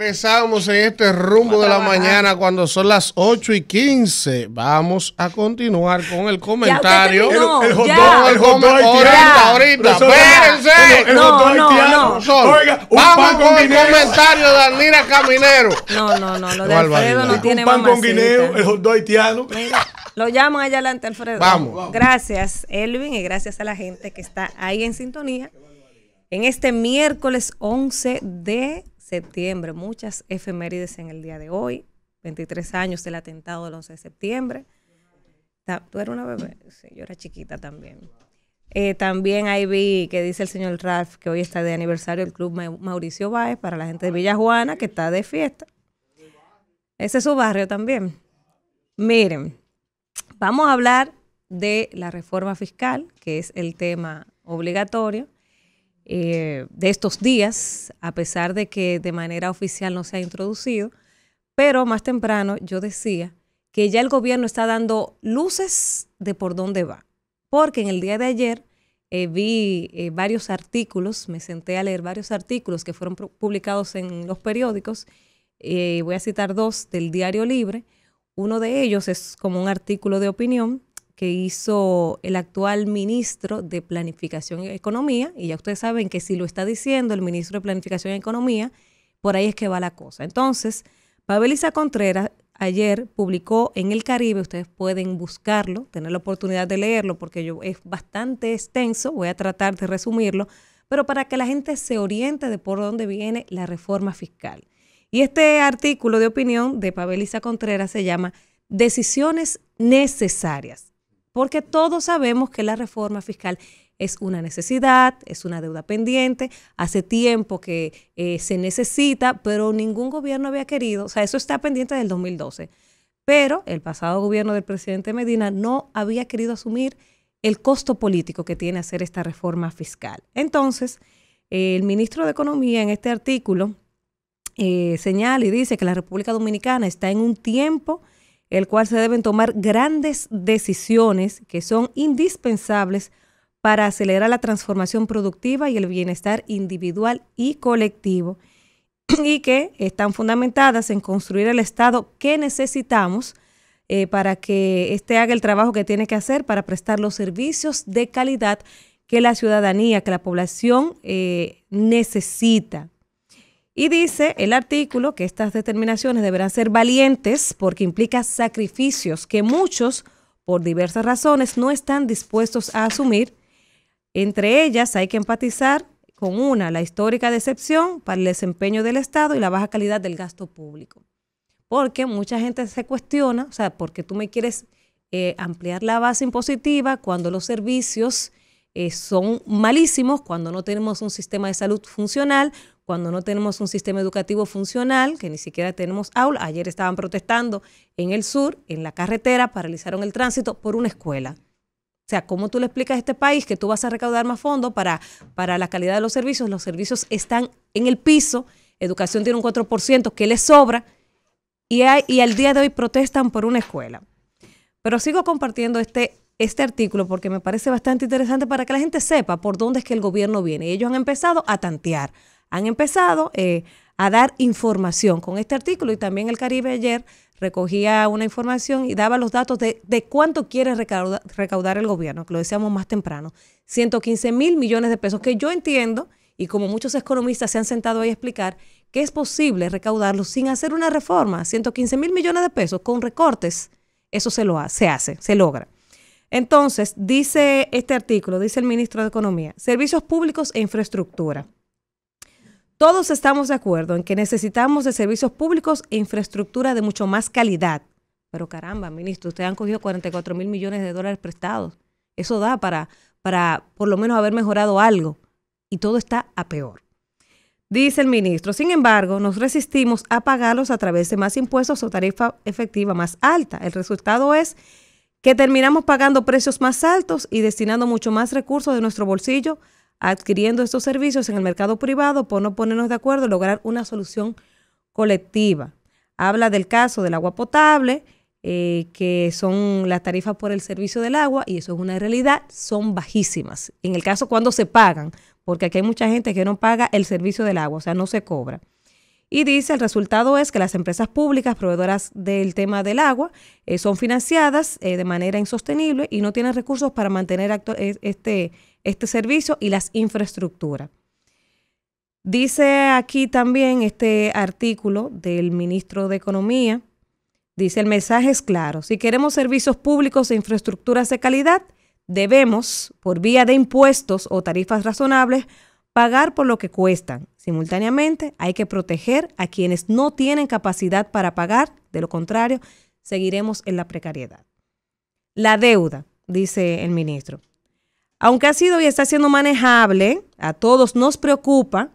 Regresamos en este rumbo de la mañana cuando son las 8:15. Vamos a continuar con el comentario. Ahorita. Espérense. No. Vamos con el comentario de Almira Caminero. No. Lo de Alfredo no tiene pan con guineo, el hot dog haitiano. Mira, lo llaman allá adelante, Alfredo. Vamos. Gracias, Elvin, y gracias a la gente que está ahí en sintonía. En este miércoles 11 de septiembre, muchas efemérides en el día de hoy. 23 años del atentado del 11 de septiembre. ¿Tú eras una bebé? Sí, yo era chiquita también. También ahí vi que dice el señor Ralph que hoy está de aniversario el Club Mauricio Báez para la gente de Villa Juana, que está de fiesta. Ese es su barrio también. Miren, vamos a hablar de la reforma fiscal, que es el tema obligatorio de estos días, a pesar de que de manera oficial no se ha introducido, pero más temprano yo decía que ya el gobierno está dando luces de por dónde va, porque en el día de ayer vi varios artículos, me senté a leer varios artículos que fueron publicados en los periódicos, voy a citar dos del Diario Libre. Uno de ellos es como un artículo de opinión que hizo el actual ministro de Planificación y Economía, y ya ustedes saben que si lo está diciendo el ministro de Planificación y Economía, por ahí es que va la cosa. Entonces, Pabeliza Contreras ayer publicó en El Caribe, ustedes pueden buscarlo, tener la oportunidad de leerlo, porque es bastante extenso, voy a tratar de resumirlo, pero para que la gente se oriente de por dónde viene la reforma fiscal. Y este artículo de opinión de Pabeliza Contreras se llama Decisiones necesarias, porque todos sabemos que la reforma fiscal es una necesidad, es una deuda pendiente, hace tiempo que se necesita, pero ningún gobierno había querido, o sea, eso está pendiente del 2012, pero el pasado gobierno del presidente Medina no había querido asumir el costo político que tiene hacer esta reforma fiscal. Entonces, el ministro de Economía en este artículo señala y dice que la República Dominicana está en un tiempo el cual se deben tomar grandes decisiones que son indispensables para acelerar la transformación productiva y el bienestar individual y colectivo, y que están fundamentadas en construir el Estado que necesitamos para que éste haga el trabajo que tiene que hacer para prestar los servicios de calidad que la ciudadanía, que la población necesita. Y dice el artículo que estas determinaciones deberán ser valientes porque implica sacrificios que muchos, por diversas razones, no están dispuestos a asumir. Entre ellas hay que empatizar con la histórica decepción para el desempeño del Estado y la baja calidad del gasto público. Porque mucha gente se cuestiona, o sea, porque tú me quieres ampliar la base impositiva cuando los servicios son malísimos, cuando no tenemos un sistema de salud funcional, cuando no tenemos un sistema educativo funcional, que ni siquiera tenemos aula. Ayer estaban protestando en el sur, en la carretera, paralizaron el tránsito por una escuela. O sea, ¿cómo tú le explicas a este país que tú vas a recaudar más fondos para la calidad de los servicios? Los servicios están en el piso, educación tiene un 4% que le sobra, y al día de hoy protestan por una escuela. Pero sigo compartiendo este artículo porque me parece bastante interesante para que la gente sepa por dónde es que el gobierno viene. Y ellos han empezado a tantear, han empezado a dar información con este artículo, y también El Caribe ayer recogía una información y daba los datos de cuánto quiere recaudar el gobierno, que lo decíamos más temprano, 115 mil millones de pesos, que yo entiendo, y como muchos economistas se han sentado ahí a explicar, que es posible recaudarlo sin hacer una reforma. 115 mil millones de pesos con recortes, eso se logra. Entonces, dice este artículo, dice el ministro de Economía, servicios públicos e infraestructura. Todos estamos de acuerdo en que necesitamos de servicios públicos e infraestructura de mucho más calidad. Pero caramba, ministro, ustedes han cogido 44 mil millones de dólares prestados. Eso da para por lo menos haber mejorado algo. Y todo está a peor. Dice el ministro, sin embargo, nos resistimos a pagarlos a través de más impuestos o tarifa efectiva más alta. El resultado es que terminamos pagando precios más altos y destinando mucho más recursos de nuestro bolsillo adquiriendo estos servicios en el mercado privado por no ponernos de acuerdo y lograr una solución colectiva. Habla del caso del agua potable, que son las tarifas por el servicio del agua, y eso es una realidad, son bajísimas. En el caso cuando se pagan, porque aquí hay mucha gente que no paga el servicio del agua, o sea, no se cobra. Y dice, el resultado es que las empresas públicas proveedoras del tema del agua son financiadas de manera insostenible y no tienen recursos para mantener este servicio y las infraestructuras. Dice aquí también este artículo del ministro de Economía, dice, el mensaje es claro, si queremos servicios públicos e infraestructuras de calidad, debemos, por vía de impuestos o tarifas razonables, pagar por lo que cuestan. Simultáneamente, hay que proteger a quienes no tienen capacidad para pagar, de lo contrario, seguiremos en la precariedad. La deuda, dice el ministro. Aunque ha sido y está siendo manejable, a todos nos preocupa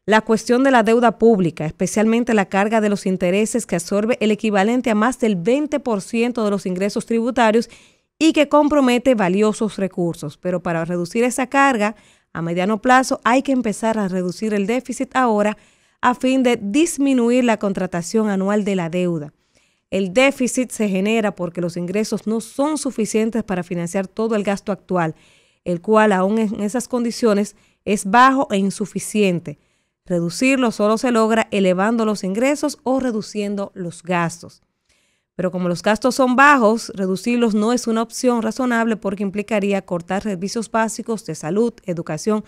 la cuestión de la deuda pública, especialmente la carga de los intereses que absorbe el equivalente a más del 20% de los ingresos tributarios y que compromete valiosos recursos. Pero para reducir esa carga, a mediano plazo hay que empezar a reducir el déficit ahora a fin de disminuir la contratación anual de la deuda. El déficit se genera porque los ingresos no son suficientes para financiar todo el gasto actual, el cual aún en esas condiciones es bajo e insuficiente. Reducirlo solo se logra elevando los ingresos o reduciendo los gastos. Pero como los gastos son bajos, reducirlos no es una opción razonable porque implicaría cortar servicios básicos de salud, educación,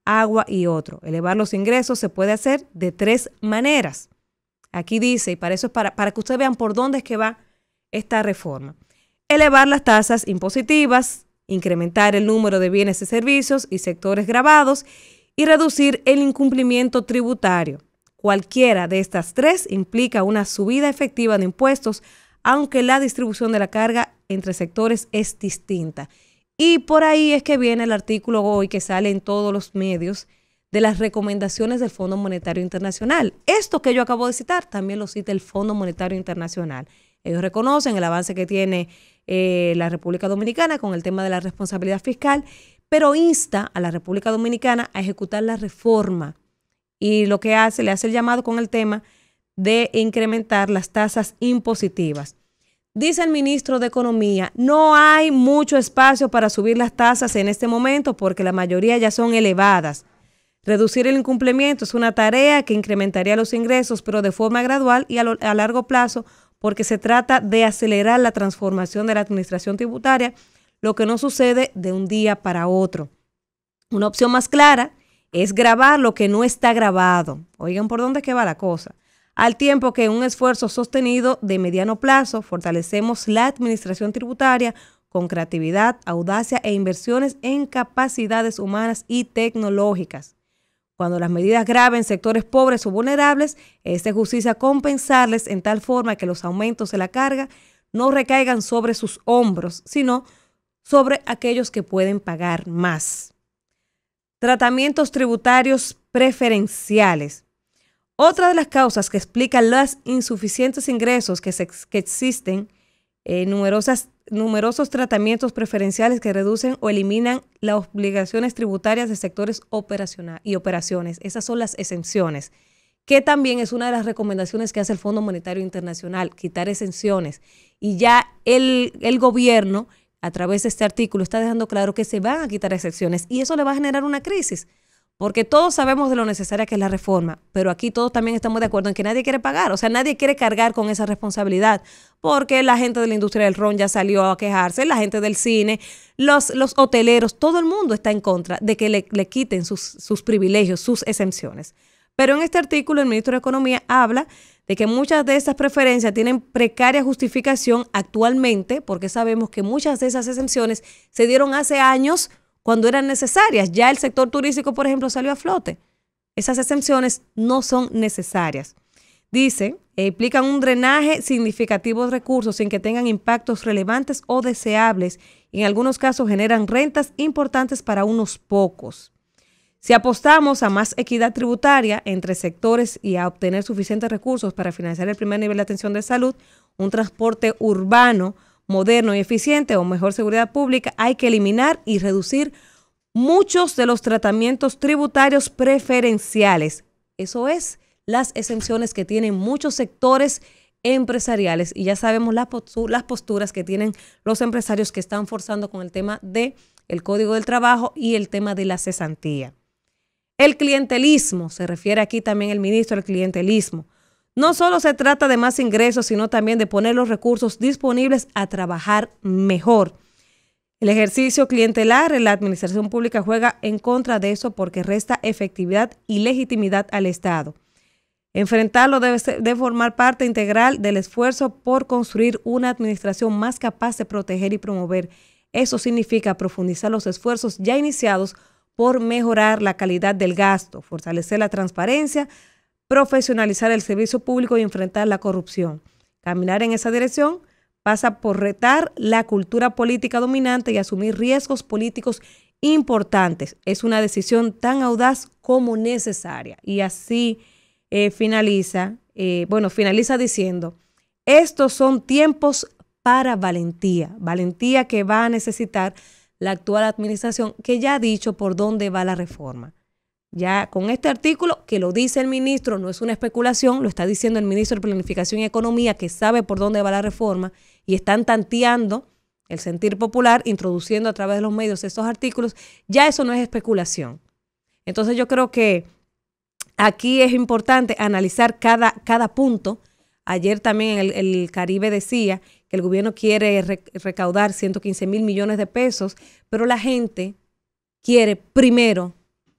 agua y otro. Elevar los ingresos se puede hacer de 3 maneras. Aquí dice, y para eso es para que ustedes vean por dónde es que va esta reforma. Elevar las tasas impositivas, incrementar el número de bienes y servicios y sectores gravados y reducir el incumplimiento tributario. Cualquiera de estas 3 implica una subida efectiva de impuestos, aunque la distribución de la carga entre sectores es distinta. Y por ahí es que viene el artículo hoy que sale en todos los medios de las recomendaciones del Fondo Monetario Internacional. Esto que yo acabo de citar también lo cita el Fondo Monetario Internacional. Ellos reconocen el avance que tiene la República Dominicana con el tema de la responsabilidad fiscal, pero insta a la República Dominicana a ejecutar la reforma. Y lo que le hace el llamado con el tema de incrementar las tasas impositivas. Dice el ministro de Economía, no hay mucho espacio para subir las tasas en este momento porque la mayoría ya son elevadas. Reducir el incumplimiento es una tarea que incrementaría los ingresos, pero de forma gradual y a largo plazo, porque se trata de acelerar la transformación de la administración tributaria, lo que no sucede de un día para otro. Una opción más clara es gravar lo que no está grabado. Oigan por dónde es que va la cosa. Al tiempo que en un esfuerzo sostenido de mediano plazo fortalecemos la administración tributaria con creatividad, audacia e inversiones en capacidades humanas y tecnológicas. Cuando las medidas graven sectores pobres o vulnerables, es de justicia compensarles en tal forma que los aumentos de la carga no recaigan sobre sus hombros, sino sobre aquellos que pueden pagar más. Tratamientos tributarios preferenciales. Otra de las causas que explican los insuficientes ingresos que existen, numerosos tratamientos preferenciales que reducen o eliminan las obligaciones tributarias de sectores operaciones. Esas son las exenciones, que también es una de las recomendaciones que hace el Fondo Monetario Internacional, quitar exenciones. Y ya el gobierno, a través de este artículo, está dejando claro que se van a quitar exenciones y eso le va a generar una crisis. Porque todos sabemos de lo necesaria que es la reforma, pero aquí todos también estamos de acuerdo en que nadie quiere pagar, o sea, nadie quiere cargar con esa responsabilidad, porque la gente de la industria del ron ya salió a quejarse, la gente del cine, los hoteleros, todo el mundo está en contra de que le quiten sus privilegios, sus exenciones. Pero en este artículo el ministro de Economía habla de que muchas de estas preferencias tienen precaria justificación actualmente, porque sabemos que muchas de esas exenciones se dieron hace años cuando eran necesarias. Ya el sector turístico, por ejemplo, salió a flote. Esas exenciones no son necesarias. Dice, implican un drenaje significativo de recursos sin que tengan impactos relevantes o deseables. Y en algunos casos generan rentas importantes para unos pocos. Si apostamos a más equidad tributaria entre sectores y a obtener suficientes recursos para financiar el primer nivel de atención de salud, un transporte urbano moderno y eficiente o mejor seguridad pública, hay que eliminar y reducir muchos de los tratamientos tributarios preferenciales. Eso es, las exenciones que tienen muchos sectores empresariales y ya sabemos las posturas que tienen los empresarios que están forzando con el tema del Código del Trabajo y el tema de la cesantía. El clientelismo, se refiere aquí también el ministro al clientelismo. No solo se trata de más ingresos, sino también de poner los recursos disponibles a trabajar mejor. El ejercicio clientelar en la administración pública juega en contra de eso porque resta efectividad y legitimidad al Estado. Enfrentarlo debe formar parte integral del esfuerzo por construir una administración más capaz de proteger y promover. Eso significa profundizar los esfuerzos ya iniciados por mejorar la calidad del gasto, fortalecer la transparencia, profesionalizar el servicio público y enfrentar la corrupción. Caminar en esa dirección pasa por retar la cultura política dominante y asumir riesgos políticos importantes. Es una decisión tan audaz como necesaria. Y así finaliza diciendo, estos son tiempos para valentía, valentía que va a necesitar la actual administración, que ya ha dicho por dónde va la reforma. Ya con este artículo, que lo dice el ministro, no es una especulación, lo está diciendo el ministro de Planificación y Economía, que sabe por dónde va la reforma, y están tanteando el sentir popular, introduciendo a través de los medios estos artículos, ya eso no es especulación. Entonces yo creo que aquí es importante analizar cada punto. Ayer también el Caribe decía que el gobierno quiere recaudar 115 mil millones de pesos, pero la gente quiere primero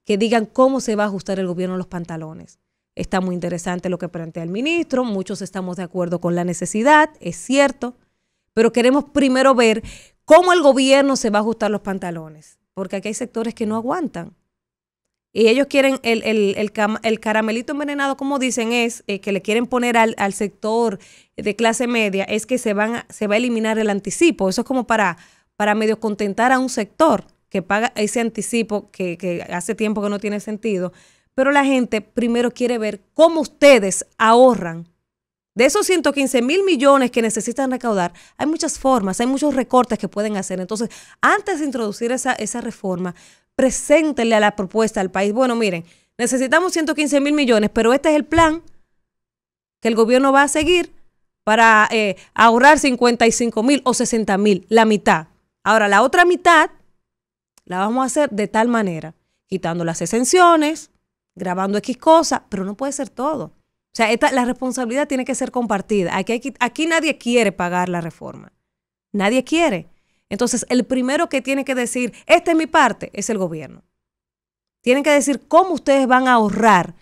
que digan cómo se va a ajustar el gobierno a los pantalones. Está muy interesante lo que plantea el ministro, muchos estamos de acuerdo con la necesidad, es cierto, pero queremos primero ver cómo el gobierno se va a ajustar los pantalones, porque aquí hay sectores que no aguantan. Y ellos quieren el caramelito envenenado, como dicen, es que le quieren poner al sector de clase media, es que se va a eliminar el anticipo. Eso es como para medio contentar a un sector que paga ese anticipo que hace tiempo que no tiene sentido. Pero la gente primero quiere ver cómo ustedes ahorran. De esos 115 mil millones que necesitan recaudar, hay muchas formas, hay muchos recortes que pueden hacer. Entonces, antes de introducir esa reforma, preséntenle a la propuesta al país. Bueno, miren, necesitamos 115 mil millones, pero este es el plan que el gobierno va a seguir para ahorrar 55 mil o 60 mil, la mitad. Ahora, la otra mitad la vamos a hacer de tal manera, quitando las exenciones, grabando X cosas, pero no puede ser todo. O sea, la responsabilidad tiene que ser compartida. Aquí nadie quiere pagar la reforma. Nadie quiere. Entonces, el primero que tiene que decir, esta es mi parte, es el gobierno. Tienen que decir cómo ustedes van a ahorrar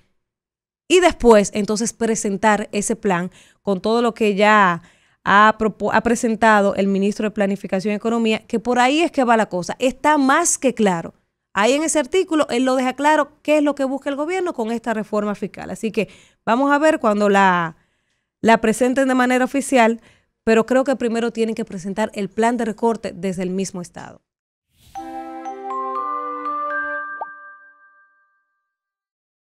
y después, entonces, presentar ese plan con todo lo que ya ha presentado el ministro de Planificación y Economía, que por ahí es que va la cosa. Está más que claro. Ahí en ese artículo, él lo deja claro qué es lo que busca el gobierno con esta reforma fiscal. Así que vamos a ver cuando la presenten de manera oficial, pero creo que primero tienen que presentar el plan de recorte desde el mismo Estado.